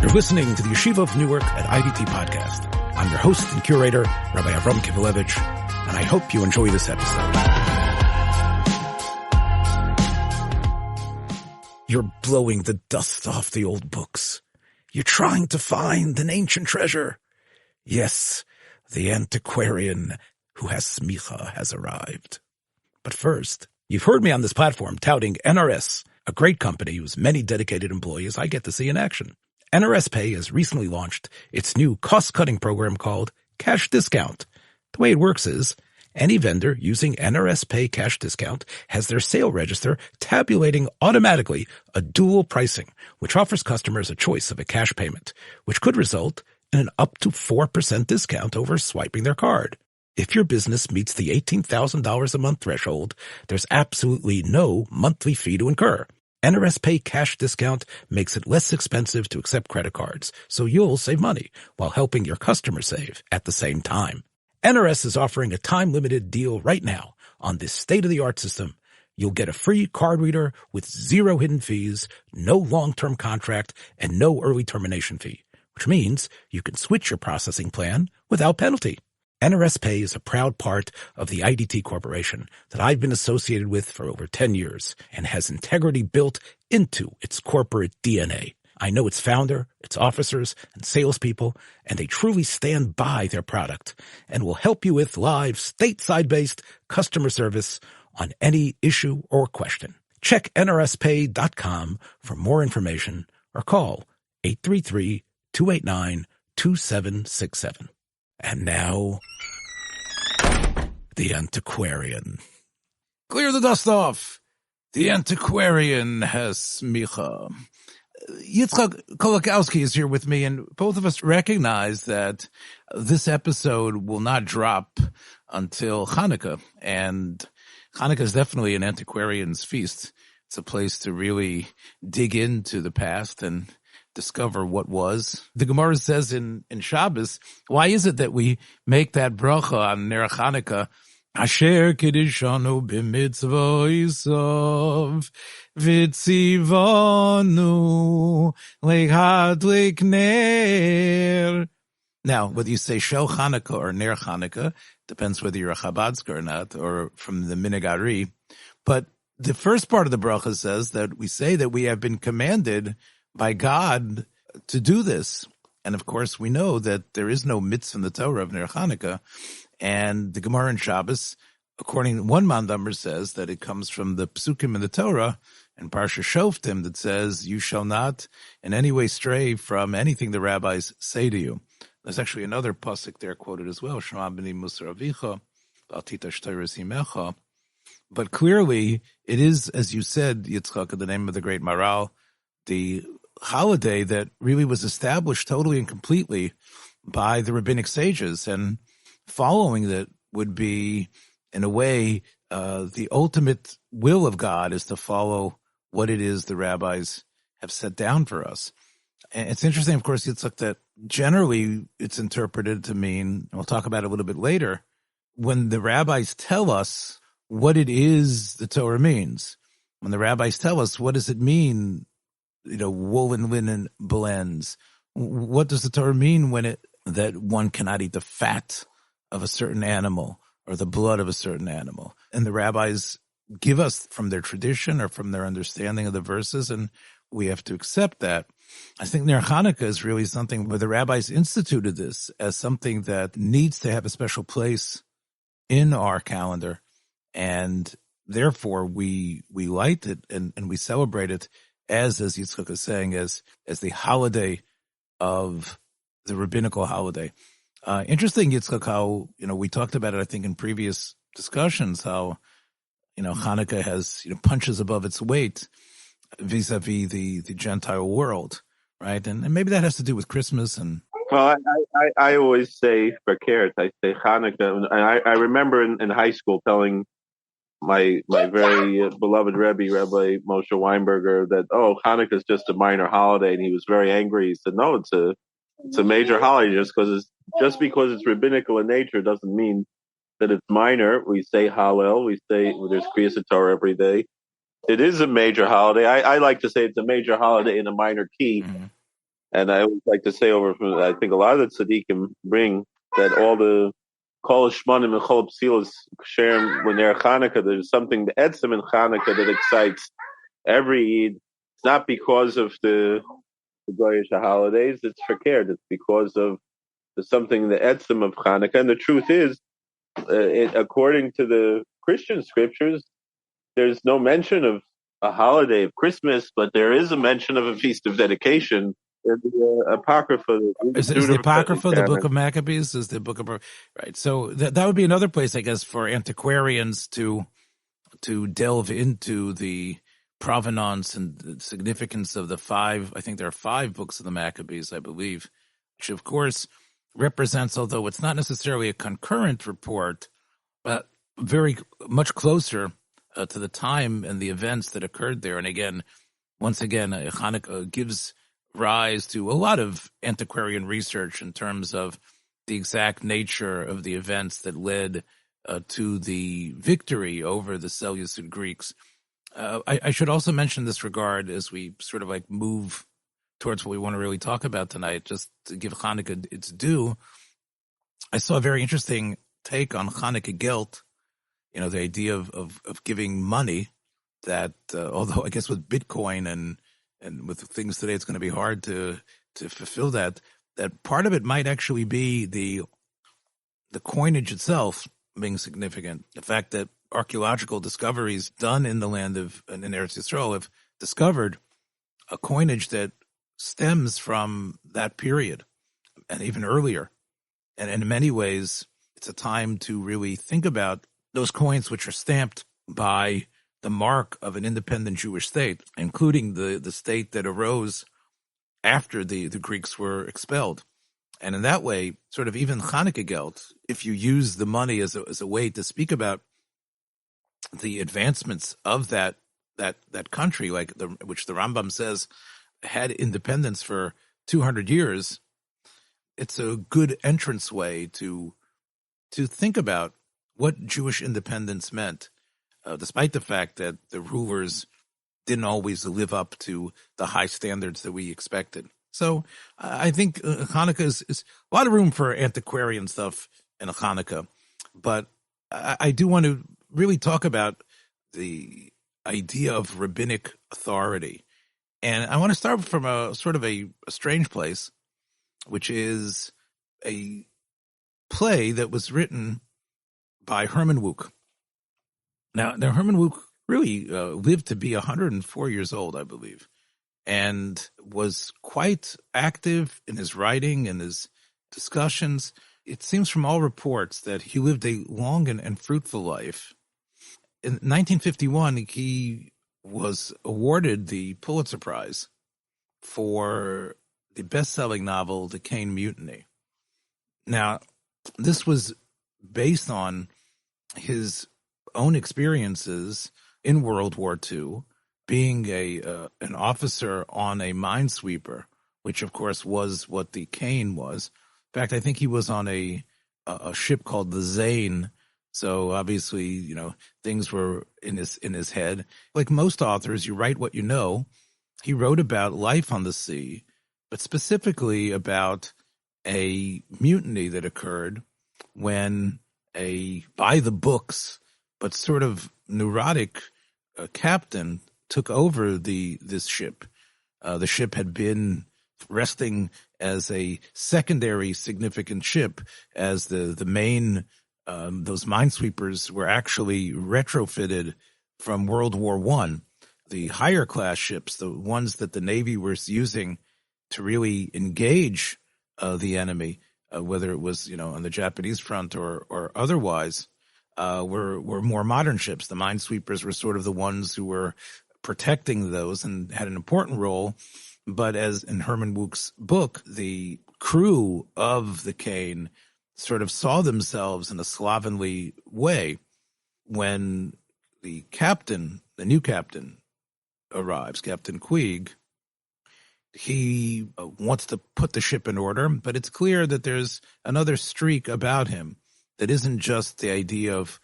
You're listening to the Yeshiva of Newark at IDT podcast. I'm your host and curator, Rabbi Avram Kivelevich, and I hope you enjoy this episode. You're blowing the dust off the old books. You're trying to find an ancient treasure. Yes, the Antiquarian who has Smicha has arrived. But first, you've heard me on this platform touting NRS, a great company whose many dedicated employees I get to see in action. NRS Pay has recently launched its new cost-cutting program called Cash Discount. The way it works is, any vendor using NRS Pay Cash Discount has their sale register tabulating automatically a dual pricing, which offers customers a choice of a cash payment, which could result in an up to 4% discount over swiping their card. If your business meets the $18,000 a month threshold, there's absolutely no monthly fee to incur. NRS Pay Cash Discount makes it less expensive to accept credit cards, so you'll save money while helping your customers save at the same time. NRS is offering a time-limited deal right now on this state-of-the-art system. You'll get a free card reader with 0 hidden fees, no long-term contract, and no early termination fee, which means you can switch your processing plan without penalty. NRS Pay is a proud part of the IDT Corporation that I've been associated with for over 10 years and has integrity built into its corporate DNA. I know its founder, its officers, and salespeople, and they truly stand by their product and will help you with live, stateside-based customer service on any issue or question. Check nrspay.com for more information or call 833-289-2767. And now, the Antiquarian. Clear the dust off. The Antiquarian has Smicha. Yitzchak Kolakowski is here with me, and both of us recognize that this episode will not drop until Hanukkah. And Hanukkah is definitely an antiquarian's feast. It's a place to really dig into the past and discover what was. The Gemara says in Shabbos, why is it that we make that bracha on Ner Hanukkah? Asher kedishanu b'mitzvoisov v'tzivanu lehadlik ner. Now, whether you say Shel Hanukkah or Ner Hanukkah, depends whether you're a Chabadsker or not, or from the Minhag Ari. But the first part of the bracha says that we say that we have been commanded by God to do this. And of course, we know that there is no mitzvah in the Torah of Ner Hanukkah. And the Gemara in Shabbos, according to one Mandamar, says that it comes from the Psukim in the Torah and Parsha Shoftim that says, you shall not in any way stray from anything the rabbis say to you. There's actually another pasuk there quoted as well, Shema b'ni Musar Avicha, V'al titash Torahs Imecha. But clearly, it is, as you said, Yitzchak, in the name of the great Maral, the holiday that really was established totally and completely by the rabbinic sages, and following that would be, in a way, the ultimate will of God is to follow what it is the rabbis have set down for us. And it's interesting, of course, Yitzhak, that generally it's interpreted to mean, and we'll talk about it a little bit later, when the rabbis tell us what it is the Torah means. When the rabbis tell us, what does it mean, wool and linen blends? What does the Torah mean when that one cannot eat the fat of a certain animal or the blood of a certain animal? And the rabbis give us from their tradition or from their understanding of the verses, and we have to accept that. I think Ner Hanukkah is really something where the rabbis instituted this as something that needs to have a special place in our calendar, and therefore we light it and we celebrate it as Yitzchak is saying, as the holiday of the rabbinical holiday. Interesting, Yitzchak, how, we talked about it, I think, in previous discussions, how, Hanukkah has, punches above its weight vis-a-vis the Gentile world, right? And maybe that has to do with Christmas and... Well, I always say, for Keret, I say Hanukkah, and I remember in high school telling my very beloved Rebbe, Rabbi Moshe Weinberger, that, Hanukkah is just a minor holiday, and he was very angry. He said, no, it's a major holiday. Just because it's rabbinical in nature doesn't mean that it's minor. We say Hallel, there's Kriyas Torah every day. It is a major holiday. I like to say it's a major holiday in a minor key, And I always like to say I think a lot of the tzaddikim bring that all the Kol Shmonim and Chol Psilos share when they're Hanukkah. There's something the etzem in Hanukkah that excites every Eid. It's not because of the Goyish holidays. It's verkehrt. It's because of something the etzem of Hanukkah. And the truth is, according to the Christian scriptures, there's no mention of a holiday of Christmas, but there is a mention of a feast of dedication in the Apocrypha. Is the Apocrypha the Book of Maccabees? Is the Book of right? So that would be another place, I guess, for antiquarians to delve into the provenance and the significance of the five. I think there are 5 books of the Maccabees, I believe, which of course represents, although it's not necessarily a concurrent report, but very much closer to the time and the events that occurred there. And again, once again, Hanukkah gives rise to a lot of antiquarian research in terms of the exact nature of the events that led to the victory over the Seleucid Greeks. I should also mention this regard as we sort of like move towards what we want to really talk about tonight, just to give Hanukkah its due. I saw a very interesting take on Hanukkah guilt, the idea of giving money that, although I guess with Bitcoin and with things today, it's going to be hard to fulfill that part of it might actually be the coinage itself being significant. The fact that archaeological discoveries done in the land of in Eretz Yisrael have discovered a coinage that stems from that period and even earlier. And in many ways, it's a time to really think about those coins which are stamped by the mark of an independent Jewish state, including the state that arose after the Greeks were expelled. And in that way, sort of even Hanukkah geld, if you use the money as a way to speak about the advancements of that country, which the Rambam says had independence for 200 years, it's a good entrance way to think about what Jewish independence meant, despite the fact that the rulers didn't always live up to the high standards that we expected. So I think Hanukkah is a lot of room for antiquarian stuff in Hanukkah, but I do want to really talk about the idea of rabbinic authority. And I want to start from a sort of a strange place, which is a play that was written by Herman Wouk. Now Herman Wouk really lived to be 104 years old, I believe, and was quite active in his writing and his discussions. It seems from all reports that he lived a long and fruitful life. In 1951, he was awarded the Pulitzer Prize for the best-selling novel, The Caine Mutiny. Now, this was based on his own experiences in World War II, being an officer on a minesweeper, which of course was what the Caine was. In fact, I think he was on a ship called the Zane. So obviously, things were in his head. Like most authors, you write what you know. He wrote about life on the sea, but specifically about a mutiny that occurred when a by the books but sort of neurotic captain took over this ship. The ship had been resting as a secondary significant ship, as the main those minesweepers were actually retrofitted from World War I. The higher class ships, the ones that the Navy was using to really engage the enemy, whether it was on the Japanese front or otherwise, were more modern ships. The minesweepers were sort of the ones who were protecting those and had an important role. But as in Herman Wouk's book, the crew of the Caine sort of saw themselves in a slovenly way when the new captain arrives, Captain Queeg. He wants to put the ship in order, but it's clear that there's another streak about him that isn't just the idea of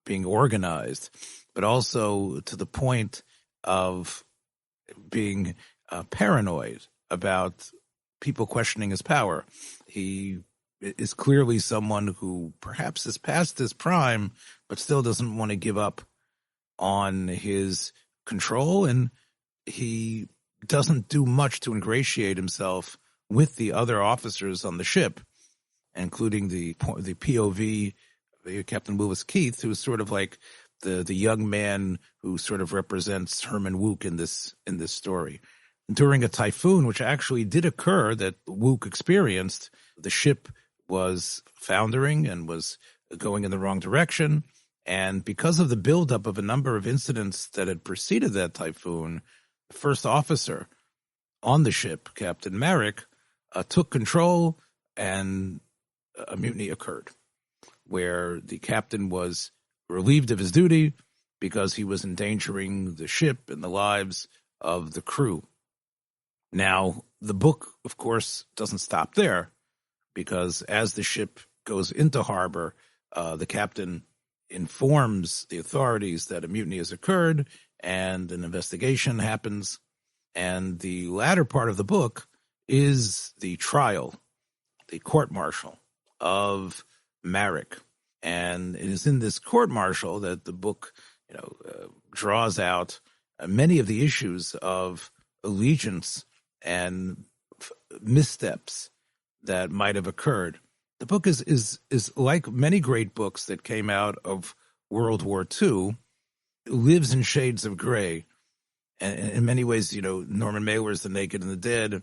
being organized, but also to the point of being paranoid about people questioning his power. He is clearly someone who perhaps is past his prime, but still doesn't want to give up on his control, and he doesn't do much to ingratiate himself with the other officers on the ship, including the POV, Captain Willis Keith, who's sort of like the young man who sort of represents Herman Wouk in this story. During a typhoon, which actually did occur, that Wouk experienced, the ship was foundering and was going in the wrong direction. And because of the buildup of a number of incidents that had preceded that typhoon, the first officer on the ship, Captain Marek, took control, and a mutiny occurred, where the captain was relieved of his duty because he was endangering the ship and the lives of the crew. Now, the book, of course, doesn't stop there, because as the ship goes into harbor, the captain informs the authorities that a mutiny has occurred and an investigation happens. And the latter part of the book is the trial, the court-martial of Marek. And it is in this court-martial that the book, draws out many of the issues of allegiance and missteps that might have occurred. The book is like many great books that came out of World War II, lives in shades of gray. And in many ways, Norman Mailer's The Naked and the Dead,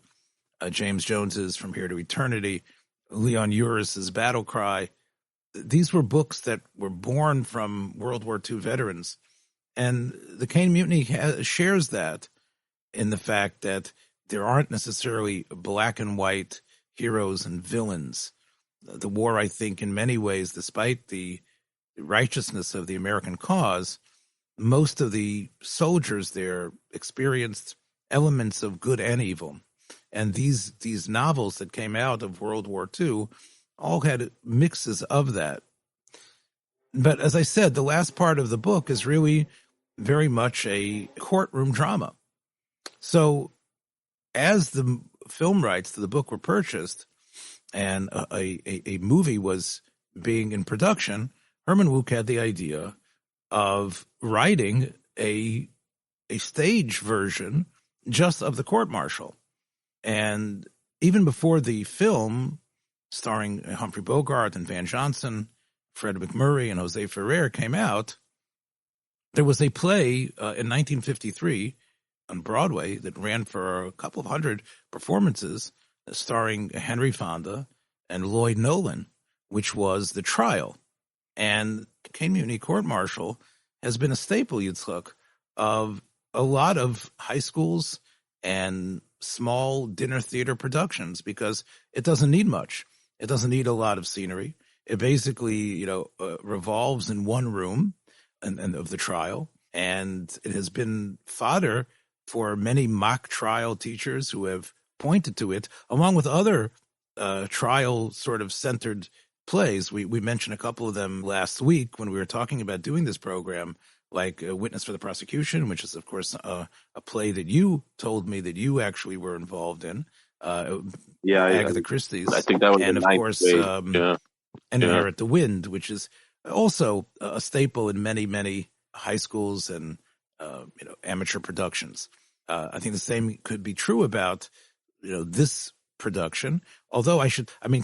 James Jones's From Here to Eternity, Leon Uris's Battle Cry. These were books that were born from World War II veterans. And the Caine Mutiny shares that in the fact that there aren't necessarily black and white heroes and villains. The war, I think, in many ways, despite the righteousness of the American cause, most of the soldiers there experienced elements of good and evil. And these novels that came out of World War II all had mixes of that. But as I said, the last part of the book is really very much a courtroom drama. So as the film rights to the book were purchased and a movie was being in production, Herman Wouk had the idea of writing a stage version just of the court-martial. And even before the film, starring Humphrey Bogart and Van Johnson, Fred McMurray and Jose Ferrer, came out, there was a play in 1953 on Broadway that ran for a couple of hundred performances, starring Henry Fonda and Lloyd Nolan, which was The Trial. And Caine Mutiny Court-Martial has been a staple, Yitzchak, of a lot of high schools and small dinner theater productions, because it doesn't need much. It doesn't need a lot of scenery. It basically, revolves in one room and of the trial. And it has been fodder for many mock trial teachers who have pointed to it, along with other trial sort of centered plays. We mentioned a couple of them last week when we were talking about doing this program, like Witness for the Prosecution, which is, of course, a play that you told me that you actually were involved in. Agatha Christie's. I think that was, and of course, and Inherit the Wind, which is also a staple in many, many high schools and amateur productions. I think the same could be true about this production. Although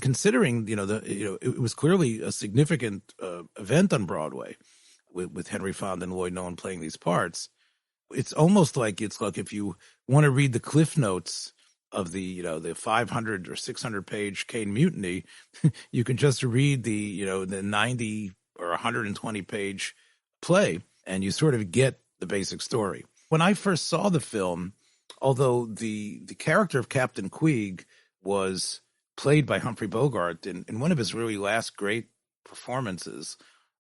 considering it was clearly a significant event on Broadway with Henry Fonda and Lloyd Nolan playing these parts. It's almost like if you want to read the cliff notes of the 500 or 600 page Caine Mutiny, you can just read the 90 or 120 page play, and you sort of get the basic story. When I first saw the film, although the character of Captain Queeg was played by Humphrey Bogart in one of his really last great performances,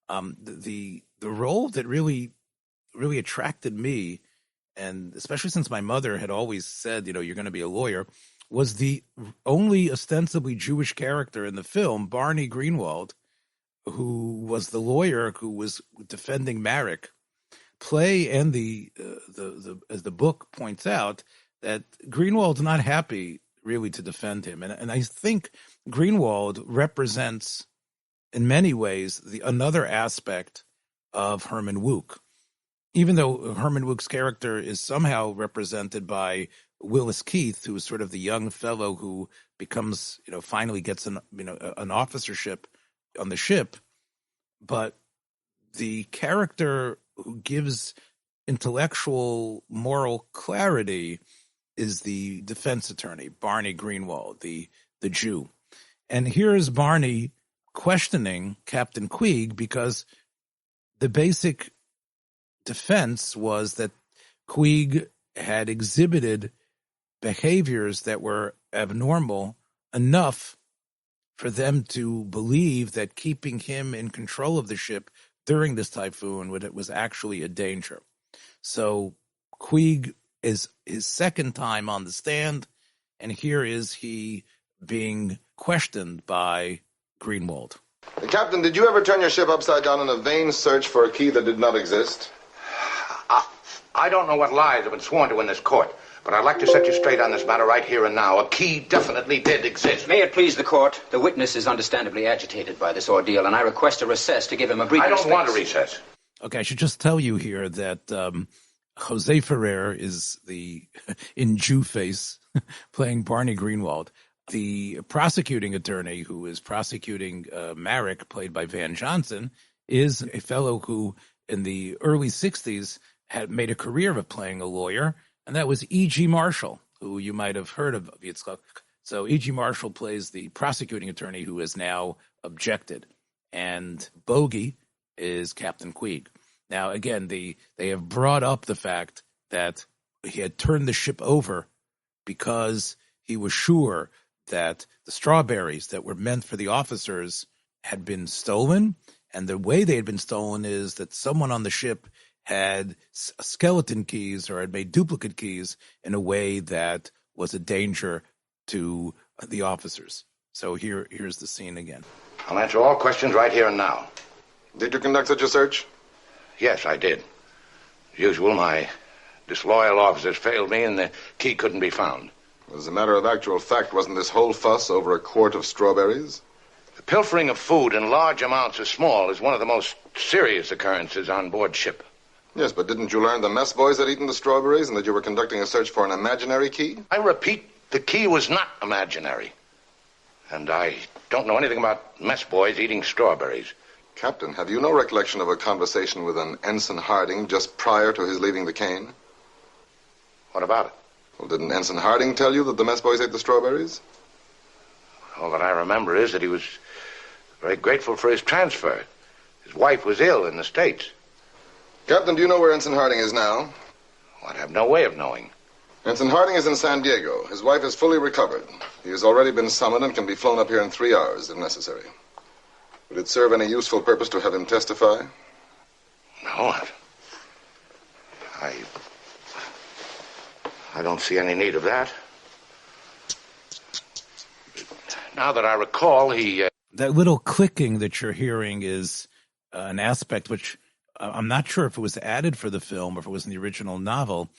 the role that really attracted me, and especially since my mother had always said, you're going to be a lawyer, was the only ostensibly Jewish character in the film, Barney Greenwald, who was the lawyer who was defending Marek. Play and as the book points out, that Greenwald's not happy really to defend him. And I think Greenwald represents, in many ways, another aspect of Herman Wouk. Even though Herman Wouk's character is somehow represented by Willis Keith, who is sort of the young fellow who becomes, finally gets an officership on the ship, but the character who gives intellectual, moral clarity is the defense attorney, Barney Greenwald, the Jew. And here is Barney questioning Captain Queeg because the basic defense was that Queeg had exhibited behaviors that were abnormal enough for them to believe that keeping him in control of the ship during this typhoon was actually a danger. So Queeg is his second time on the stand, and here is he being questioned by Greenwald. Captain, did you ever turn your ship upside down in a vain search for a key that did not exist? I don't know what lies have been sworn to in this court, but I'd like to set you straight on this matter right here and now. A key definitely did exist. May it please the court, the witness is understandably agitated by this ordeal, and I request a recess to give him a breathing space. I don't want a recess. Okay, I should just tell you here that Jose Ferrer is in Jew face, playing Barney Greenwald. The prosecuting attorney who is prosecuting Marek, played by Van Johnson, is a fellow who in the early 60s had made a career of playing a lawyer, and that was E.G. Marshall, who you might have heard of Yitzchak. So E.G. Marshall plays the prosecuting attorney who has now objected, and Bogey is Captain Queeg. Now, again, they have brought up the fact that he had turned the ship over because he was sure that the strawberries that were meant for the officers had been stolen, and the way they had been stolen is that someone on the ship had skeleton keys or had made duplicate keys in a way that was a danger to the officers. So here's the scene again. I'll answer all questions right here and now. Did you conduct such a search? Yes, I did. As usual, my disloyal officers failed me and the key couldn't be found. As a matter of actual fact, wasn't this whole fuss over a quart of strawberries? The pilfering of food in large amounts of small is one of the most serious occurrences on board ship. Yes, but didn't you learn the mess boys had eaten the strawberries and that you were conducting a search for an imaginary key? I repeat, the key was not imaginary. And I don't know anything about mess boys eating strawberries. Captain, have you no recollection of a conversation with an Ensign Harding just prior to his leaving the Caine? What about it? Well, didn't Ensign Harding tell you that the mess boys ate the strawberries? All that I remember is that he was very grateful for his transfer. His wife was ill in the States. Captain, do you know where Ensign Harding is now? Well, I have no way of knowing. Ensign Harding is in San Diego. His wife is fully recovered. He has already been summoned and can be flown up here in 3 hours if necessary. Would it serve any useful purpose to have him testify? No, I don't see any need of that. Now that I recall, That little clicking that you're hearing is an aspect which I'm not sure if it was added for the film or if it was in the original novel,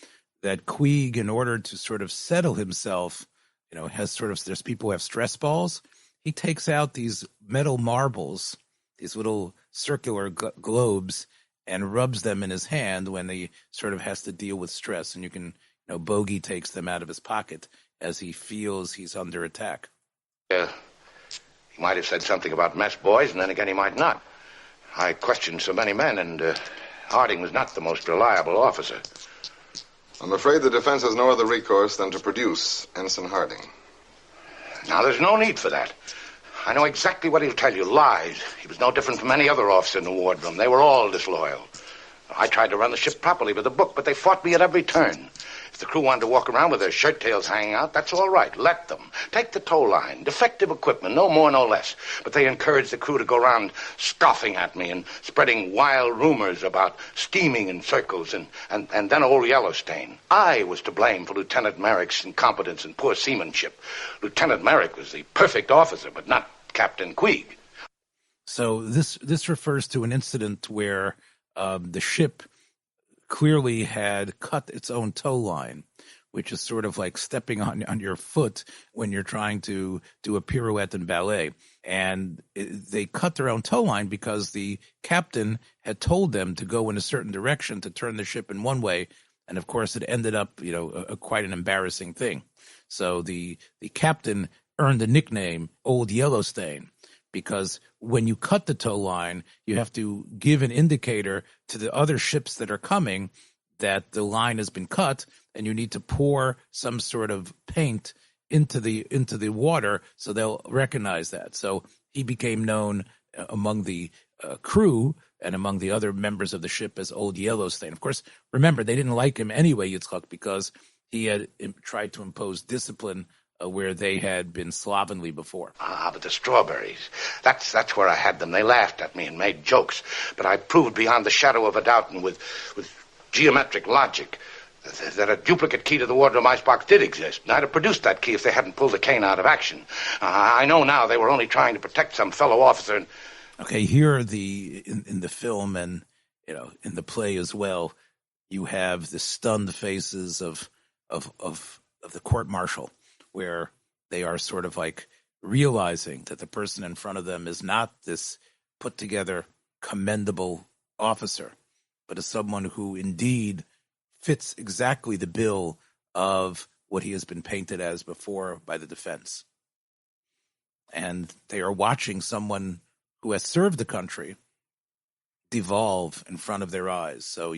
that Queeg, in order to sort of settle himself, there's people who have stress balls. He takes out these metal marbles, these little circular globes, and rubs them in his hand when he sort of has to deal with stress. And you can, Bogey takes them out of his pocket as he feels he's under attack. he might have said something about mess boys, and then again he might not. I questioned so many men, and Harding was not the most reliable officer. I'm afraid the defense has no other recourse than to produce Ensign Harding. Now, there's no need for that. I know exactly what he'll tell you. Lies. He was no different from any other officer in the wardroom. They were all disloyal. I tried to run the ship properly with a book, but they fought me at every turn. If the crew wanted to walk around with their shirt tails hanging out, that's all right. Let them. Take the tow line. Defective equipment, no more, no less. But they encouraged the crew to go around scoffing at me and spreading wild rumors about steaming in circles and then old Yellowstain. I was to blame for Lieutenant Merrick's incompetence and poor seamanship. Lieutenant Merrick was the perfect officer, but not Captain Queeg. So this refers to an incident where the ship clearly had cut its own tow line, which is sort of like stepping on your foot when you're trying to do a pirouette in ballet. And they cut their own tow line because the captain had told them to go in a certain direction to turn the ship in one way. And of course, it ended up, quite an embarrassing thing. So the captain earned the nickname Old Yellowstain, because when you cut the tow line, you have to give an indicator to the other ships that are coming that the line has been cut, and you need to pour some sort of paint into the water so they'll recognize that. So he became known among the crew and among the other members of the ship as Old Yellowstain. Of course, remember, they didn't like him anyway, Yitzchak, because he had tried to impose discipline where they had been slovenly before. But the strawberries, that's where I had them. They laughed at me and made jokes, but I proved beyond the shadow of a doubt and with geometric logic that a duplicate key to the wardrobe icebox did exist, and I'd have produced that key if they hadn't pulled the Caine out of action. I know now they were only trying to protect some fellow officer. And okay, here in the film and in the play as well, you have the stunned faces of the court martial, where they are sort of like realizing that the person in front of them is not this put together, commendable officer, but is someone who indeed fits exactly the bill of what he has been painted as before by the defense. And they are watching someone who has served the country devolve in front of their eyes. So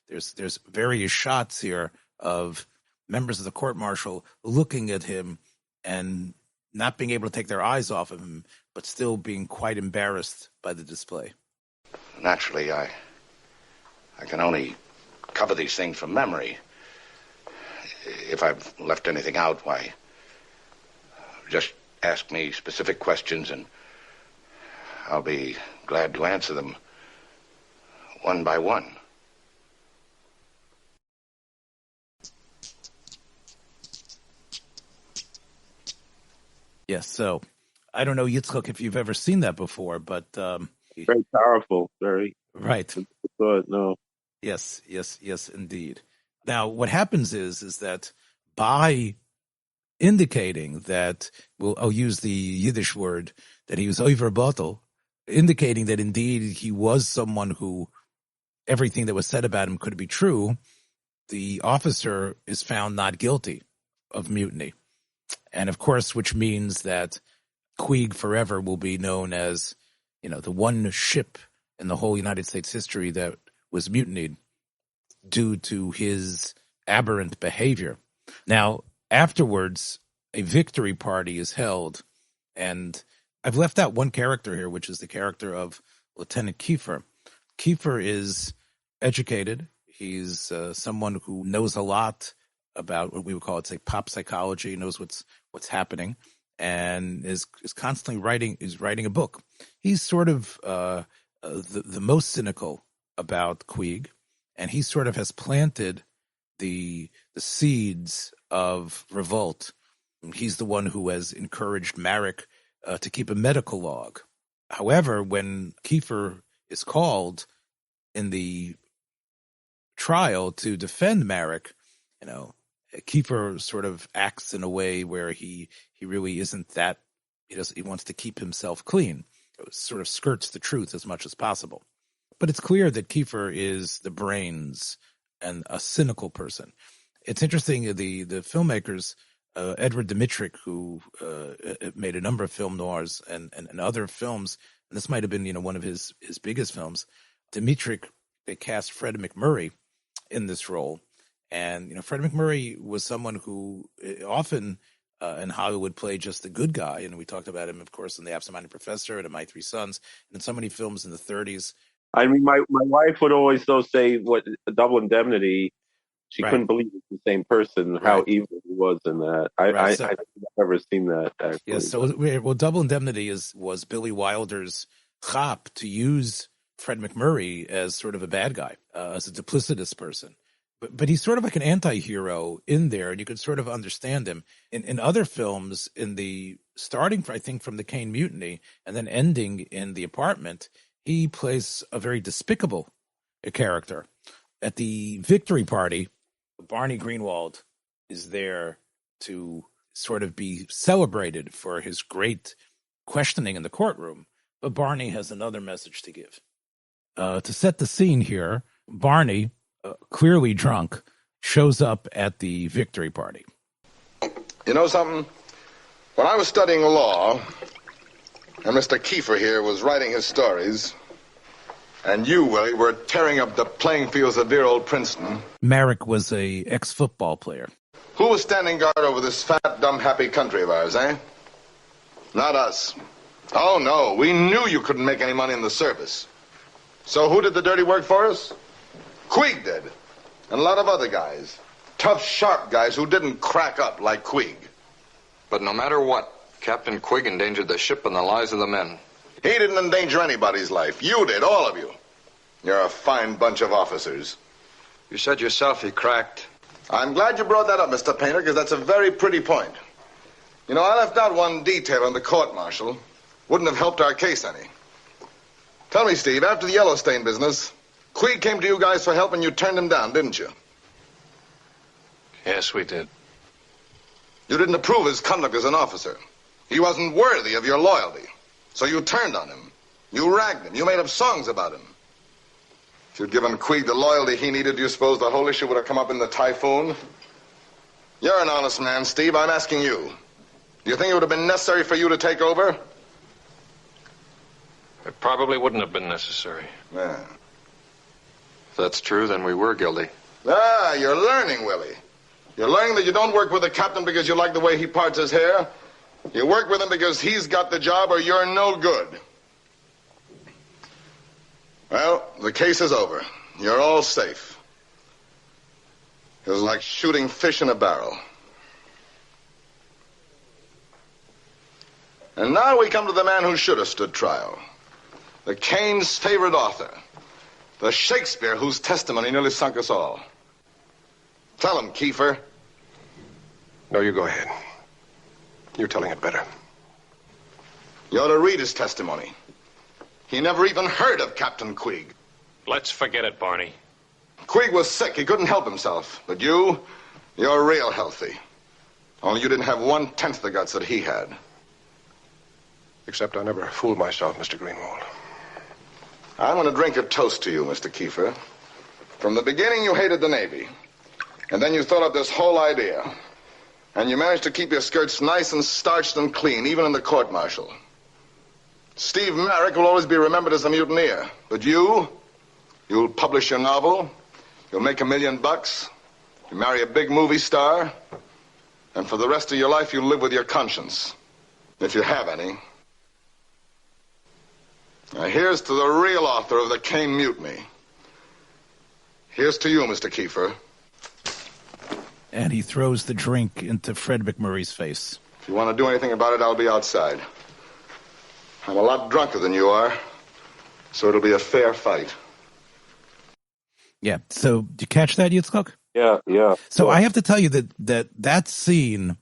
there's various shots here of members of the court-martial looking at him and not being able to take their eyes off of him, but still being quite embarrassed by the display. Naturally, I can only cover these things from memory. If I've left anything out, why, just ask me specific questions and I'll be glad to answer them one by one. Yes, so I don't know, Yitzchak, if you've ever seen that before, but very powerful, very right. No. Yes, indeed. Now, what happens is that by indicating that, I'll use the Yiddish word, that he was overbottle, indicating that indeed he was someone who everything that was said about him could be true, the officer is found not guilty of mutiny. And of course, which means that Queeg forever will be known as, the one ship in the whole United States history that was mutinied due to his aberrant behavior. Now, afterwards, a victory party is held, and I've left out one character here, which is the character of Lieutenant Kiefer. Kiefer is educated. He's someone who knows a lot about what we would call, pop psychology, knows what's happening, and is constantly writing a book. He's sort of the most cynical about Queeg, and he sort of has planted the seeds of revolt. He's the one who has encouraged Marek to keep a medical log. However, when Kiefer is called in the trial to defend Marek, Kiefer sort of acts in a way where he really isn't that. He wants to keep himself clean. It sort of skirts the truth as much as possible. But it's clear that Kiefer is the brains and a cynical person. It's interesting, the filmmakers, Edward Dmytryk, who made a number of film noirs and other films, and this might have been one of his biggest films. Dmytryk, they cast Fred McMurray in this role, and Fred McMurray was someone who often in Hollywood played just the good guy, and we talked about him, of course, in The Absent-Minded Professor and in My Three Sons, and in so many films in the 30s. I mean, my wife would always say what Double Indemnity. She couldn't believe it's the same person, how evil he was in that. I've never seen that, actually. Yes, so Double Indemnity was Billy Wilder's chop to use Fred McMurray as sort of a bad guy, as a duplicitous person. But he's sort of like an anti-hero in there, and you could sort of understand him. In other films, starting, I think, from the Caine Mutiny and then ending in The Apartment, he plays a very despicable character. At the victory party, Barney Greenwald is there to sort of be celebrated for his great questioning in the courtroom, but Barney has another message to give. To set the scene here, Barney, clearly drunk, shows up at the victory party. You know something? When I was studying law, and Mr. Kiefer here was writing his stories, and you, Willie, were tearing up the playing fields of dear old Princeton. Merrick was a ex-football player. Who was standing guard over this fat, dumb, happy country of ours, eh? Not us. Oh, no, we knew you couldn't make any money in the service. So who did the dirty work for us? Queeg did. And a lot of other guys. Tough, sharp guys who didn't crack up like Queeg. But no matter what, Captain Quigg endangered the ship and the lives of the men. He didn't endanger anybody's life. You did, all of you. You're a fine bunch of officers. You said yourself he cracked. I'm glad you brought that up, Mr. Painter, because that's a very pretty point. You know, I left out one detail in the court-martial. Wouldn't have helped our case any. Tell me, Steve, after the Yellowstain business, Queeg came to you guys for help and you turned him down, didn't you? Yes, we did. You didn't approve his conduct as an officer. He wasn't worthy of your loyalty. So you turned on him. You ragged him. You made up songs about him. If you'd given Queeg the loyalty he needed, do you suppose the whole issue would have come up in the typhoon? You're an honest man, Steve. I'm asking you. Do you think it would have been necessary for you to take over? It probably wouldn't have been necessary. Yeah. If that's true, then we were guilty. Ah, you're learning, Willie. You're learning that you don't work with the captain because you like the way he parts his hair. You work with him because he's got the job or you're no good. Well, the case is over. You're all safe. It was like shooting fish in a barrel. And now we come to the man who should have stood trial. The Caine's favorite author. The Shakespeare whose testimony nearly sunk us all. Tell him, Kiefer. No, you go ahead. You're telling it better. You ought to read his testimony. He never even heard of Captain Queeg. Let's forget it, Barney. Queeg was sick. He couldn't help himself. But you're real healthy. Only you didn't have 1/10 the guts that he had. Except I never fooled myself, Mr. Greenwald. I'm going to drink a toast to you, Mr. Kiefer. From the beginning, you hated the Navy. And then you thought up this whole idea. And you managed to keep your skirts nice and starched and clean, even in the court-martial. Steve Merrick will always be remembered as a mutineer. But you'll publish your novel. You'll make $1 million. You'll marry a big movie star. And for the rest of your life, you'll live with your conscience. If you have any. Now, here's to the real author of the Caine Mutiny. Here's to you, Mr. Kiefer. And he throws the drink into Fred McMurray's face. If you want to do anything about it, I'll be outside. I'm a lot drunker than you are, so it'll be a fair fight. Yeah, so did you catch that, Yitzchak? Yeah. So I have to tell you that scene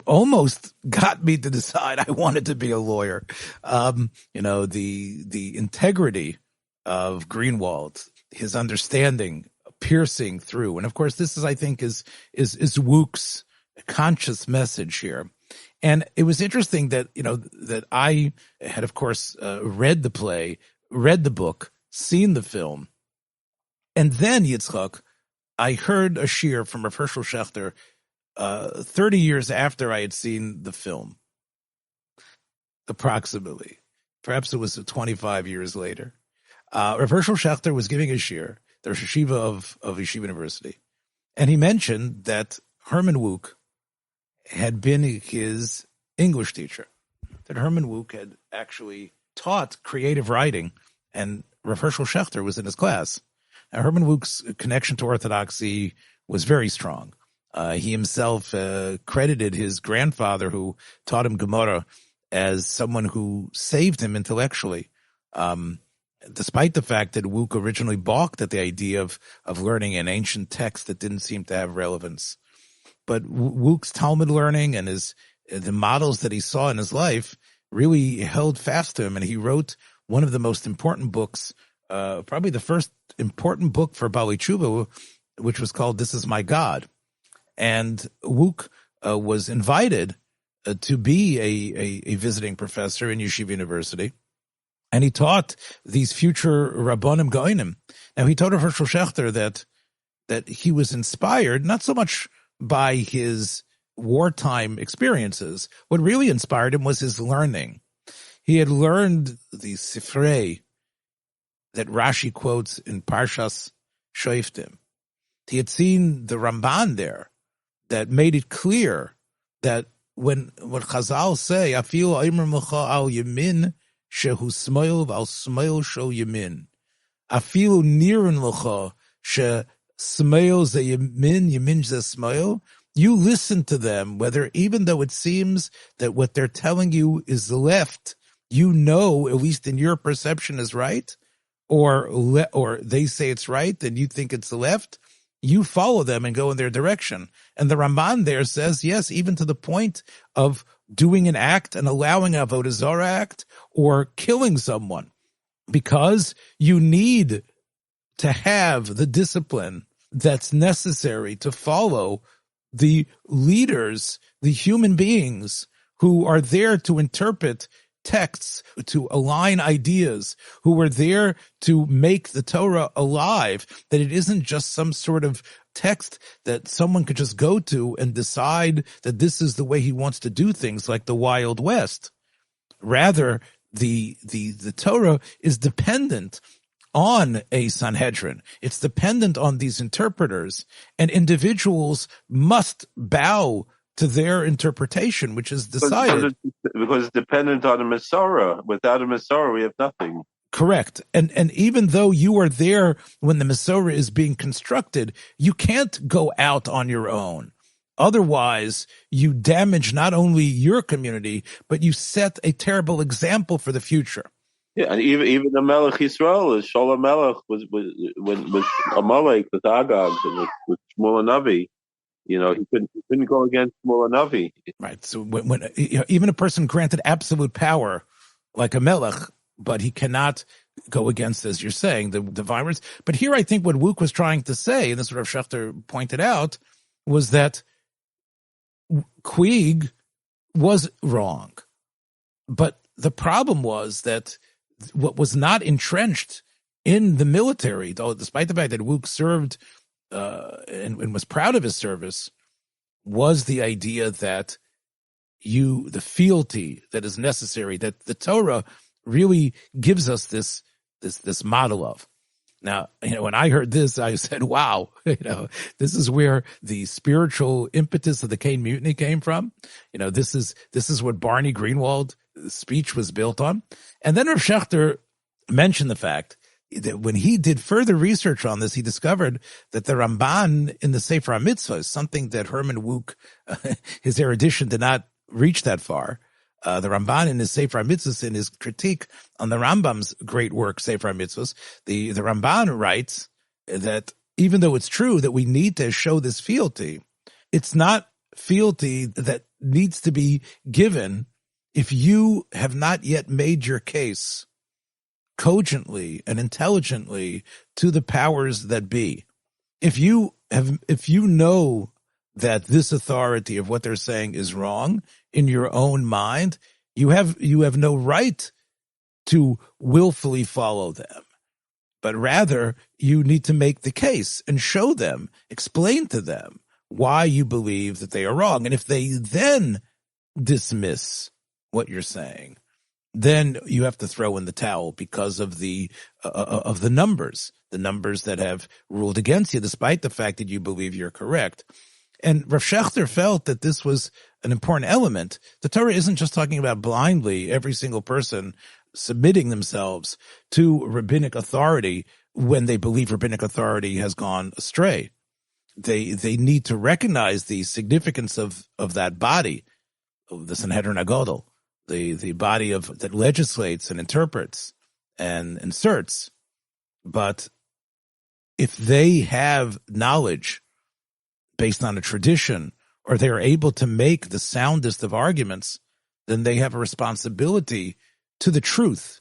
almost got me to decide I wanted to be a lawyer. The integrity of Greenwald, his understanding, piercing through. And of course, this is, I think, is Wouk's conscious message here. And it was interesting that, that I had, of course, read the play, read the book, seen the film. And then, Yitzchak, I heard a shir from Rav Hershel Schachter 30 years after I had seen the film, approximately. Perhaps it was 25 years later. Rav Hershel Schachter was giving a shir, the Rosh Yeshiva of Yeshiva University, and he mentioned that Herman Wouk had been his English teacher, that Herman Wouk had actually taught creative writing, and Rav Hershel Schachter was in his class. Now, Herman Wouk's connection to Orthodoxy was very strong. He himself credited his grandfather, who taught him Gemara, as someone who saved him intellectually, despite the fact that Wouk originally balked at the idea of learning an ancient text that didn't seem to have relevance. But Wouk's Talmud learning and the models that he saw in his life really held fast to him, and he wrote one of the most important books, probably the first important book for Bali Tshuva, which was called "This Is My God." And Wouk was invited to be a visiting professor in Yeshiva University. And he taught these future Rabbonim Goinim. Now, he told Hershel Schachter that he was inspired not so much by his wartime experiences. What really inspired him was his learning. He had learned the Sifrei that Rashi quotes in Parshas Shoiftim. He had seen the Ramban there that made it clear that when Chazal say, Afil Aimer Mecha al Yemin, Shehu Smoil Val Smoil Sho Yemin. Afilu Nirin Lecha, She Smoil Ze Yemin, Yemin Ze Smoil. You listen to them, whether even though it seems that what they're telling you is left, you know, at least in your perception, is right, or they say it's right and you think it's left, you follow them and go in their direction. And the Ramban there says, yes, even to the point of doing an act and allowing a Avodah Zarah act or killing someone, because you need to have the discipline that's necessary to follow the leaders, the human beings who are there to interpret texts, to align ideas, who are there to make the Torah alive, that it isn't just some sort of text that someone could just go to and decide that this is the way he wants to do things, like the Wild West. Rather, the Torah is dependent on a Sanhedrin. It's dependent on these interpreters, and individuals must bow to their interpretation, which is decided. Because it's dependent on a Masorah. Without a Masorah, we have nothing. Correct. And even though you are there when the Masorah is being constructed, you can't go out on your own. Otherwise, you damage not only your community, but you set a terrible example for the future. Yeah, and even the Melech Yisrael, Sholem Melech was Amalek, with Agag, and with Shmuel Navi. You know, he couldn't go against Shmuel Navi. Right. So when even a person granted absolute power, like a melech, but he cannot go against, as you're saying, the virus. But here, I think what Wouk was trying to say, and this is what Rav Schachter pointed out, was that Quig was wrong. But the problem was that what was not entrenched in the military, though, despite the fact that Wouk served and was proud of his service, was the idea that the fealty that is necessary, that the Torah really gives us this model of. Now, when I heard this, I said, wow, this is where the spiritual impetus of the Caine Mutiny came from. This is what Barney Greenwald's speech was built on. And then Rav Schachter mentioned the fact that when he did further research on this, he discovered that the Ramban in the Sefer HaMitzvah, something that Herman Wouk, his erudition did not reach that far. The Ramban in his Sefer HaMitzvah, in his critique on the Rambam's great work, Sefer HaMitzvah, the Ramban writes that even though it's true that we need to show this fealty, it's not fealty that needs to be given if you have not yet made your case cogently and intelligently to the powers that be. If you know that this authority of what they're saying is wrong in your own mind, you have no right to willfully follow them, but rather you need to make the case and show them, explain to them why you believe that they are wrong. And if they then dismiss what you're saying, then you have to throw in the towel because of the numbers that have ruled against you, despite the fact that you believe you're correct. And Rav Schachter felt that this was an important element. The Torah isn't just talking about blindly every single person submitting themselves to rabbinic authority when they believe rabbinic authority has gone astray. They need to recognize the significance of that body, of the Sanhedrin-Herman, the body that legislates and interprets and inserts. But if they have knowledge based on a tradition, or they are able to make the soundest of arguments, then they have a responsibility to the truth.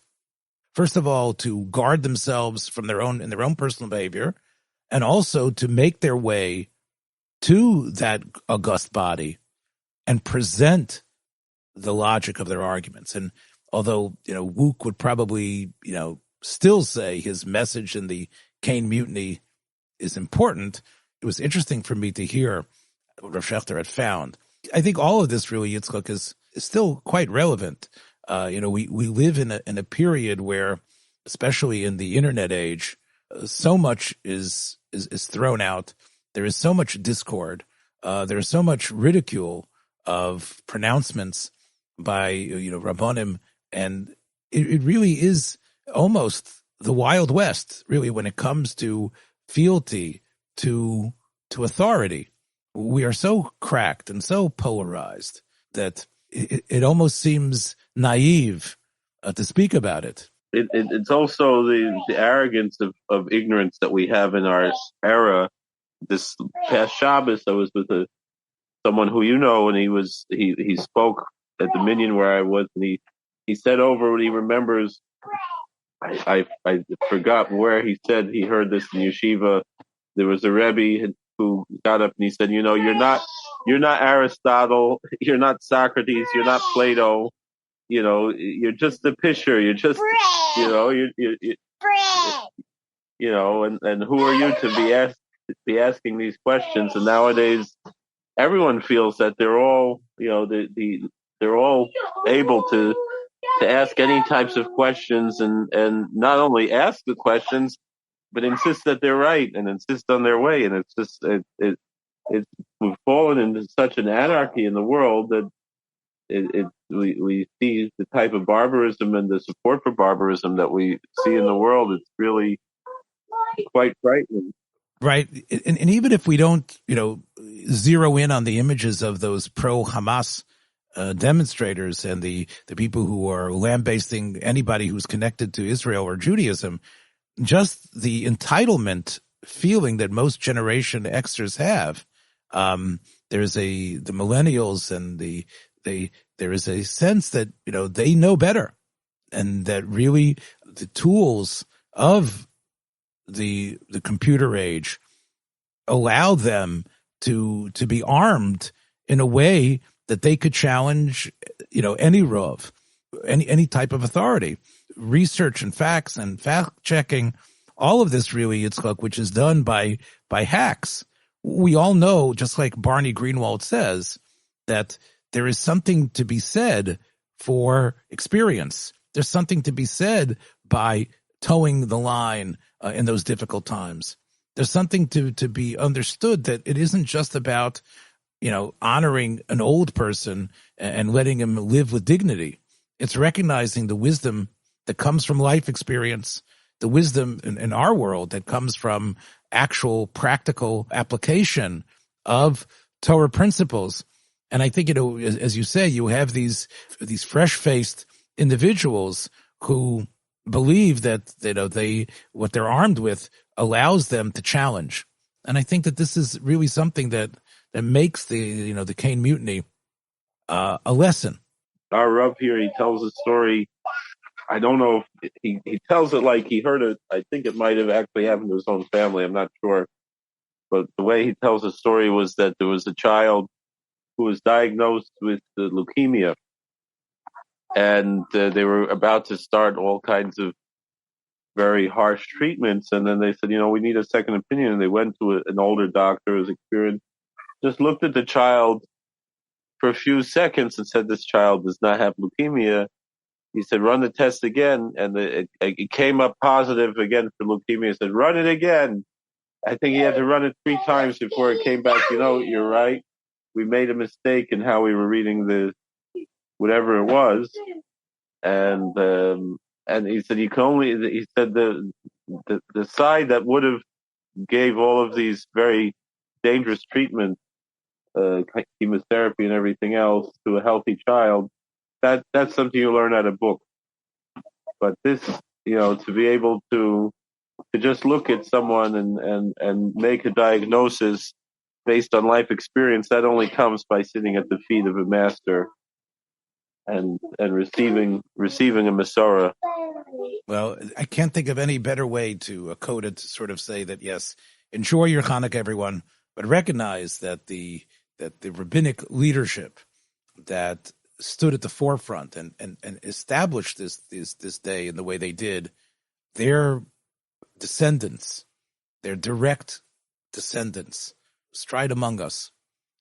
First of all, to guard themselves from their own personal behavior, and also to make their way to that august body and present the logic of their arguments. And although, Wouk would probably, still say his message in the Caine Mutiny is important, it was interesting for me to hear what Rav Schechter had found. I think all of this really, Yitzchak, is still quite relevant. We live in a period where, especially in the internet age, so much is thrown out. There is so much discord. There is so much ridicule of pronouncements by Rabbonim, and it really is almost the Wild West, really, when it comes to fealty to authority. We are so cracked and so polarized that it almost seems naive to speak about it. It's also the arrogance of ignorance that we have in our era. This past Shabbos, I was with someone who and he spoke at the minyan where I was, and he said over what he remembers. I forgot where he said he heard this in yeshiva. There was a Rebbe who got up and he said, you're not Aristotle, you're not Socrates, you're not Plato, you're just a pisher, you're just, and who are you to be asking these questions? And nowadays, everyone feels that they're all, they're all able to ask any types of questions and not only ask the questions, but insist that they're right and insist on their way. And it's just, we've fallen into such an anarchy in the world that we see the type of barbarism and the support for barbarism that we see in the world. It's really quite frightening. Right. And even if we don't, zero in on the images of those pro-Hamas demonstrators and the people who are lambasting anybody who's connected to Israel or Judaism, just the entitlement feeling that most Generation Xers have. There's the millennials and there is a sense that, they know better, and that really the tools of the computer age allow them to be armed in a way that they could challenge, any rov, any type of authority. Research and facts and fact checking, all of this really, Yitzchak, which is done by hacks. We all know, just like Barney Greenwald says, that there is something to be said for experience. There's something to be said by towing the line in those difficult times. There's something to be understood that it isn't just about, honoring an old person and letting him live with dignity. It's recognizing the wisdom that comes from life experience, the wisdom in our world that comes from actual practical application of Torah principles. And I think, as you say, you have these fresh-faced individuals who believe that, what they're armed with allows them to challenge. And I think that this is really something that makes the Caine Mutiny a lesson. Our Rav here, he tells a story. I don't know if he tells it like he heard it. I think it might have actually happened to his own family. I'm not sure. But the way he tells the story was that there was a child who was diagnosed with leukemia. And they were about to start all kinds of very harsh treatments. And then they said, we need a second opinion. And they went to an older doctor who's experienced, just looked at the child for a few seconds and said, this child does not have leukemia. He said, run the test again. And it came up positive again for leukemia. He said, run it again. I think he had to run it 3 times before it came back. You're right. We made a mistake in how we were reading whatever it was. And he said, he said the side that would have gave all of these very dangerous treatments, chemotherapy and everything else to a healthy child, that's something you learn out of book. But this, to be able to just look at someone and make a diagnosis based on life experience, that only comes by sitting at the feet of a master and receiving a Masorah. Well, I can't think of any better way to code it, to sort of say that, yes, enjoy your Hanukkah, everyone. but recognize that the rabbinic leadership that stood at the forefront and established this day in the way they did, their descendants, their direct descendants, stride among us,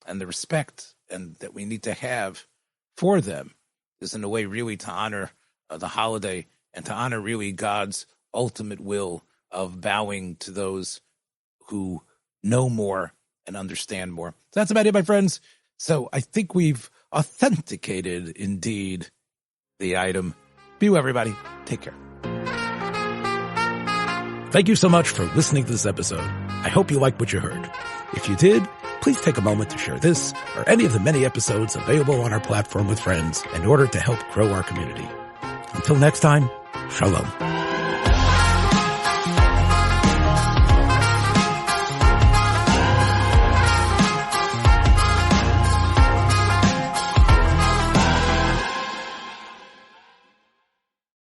and the respect and that we need to have for them is in a way really to honor the holiday and to honor really God's ultimate will of bowing to those who know more and understand more. So that's about it, my friends. So I think we've authenticated indeed the item. Be well, everybody. Take care. Thank you so much for listening to this episode. I hope you liked what you heard. If you did, please take a moment to share this or any of the many episodes available on our platform with friends in order to help grow our community. Until next time, Shalom.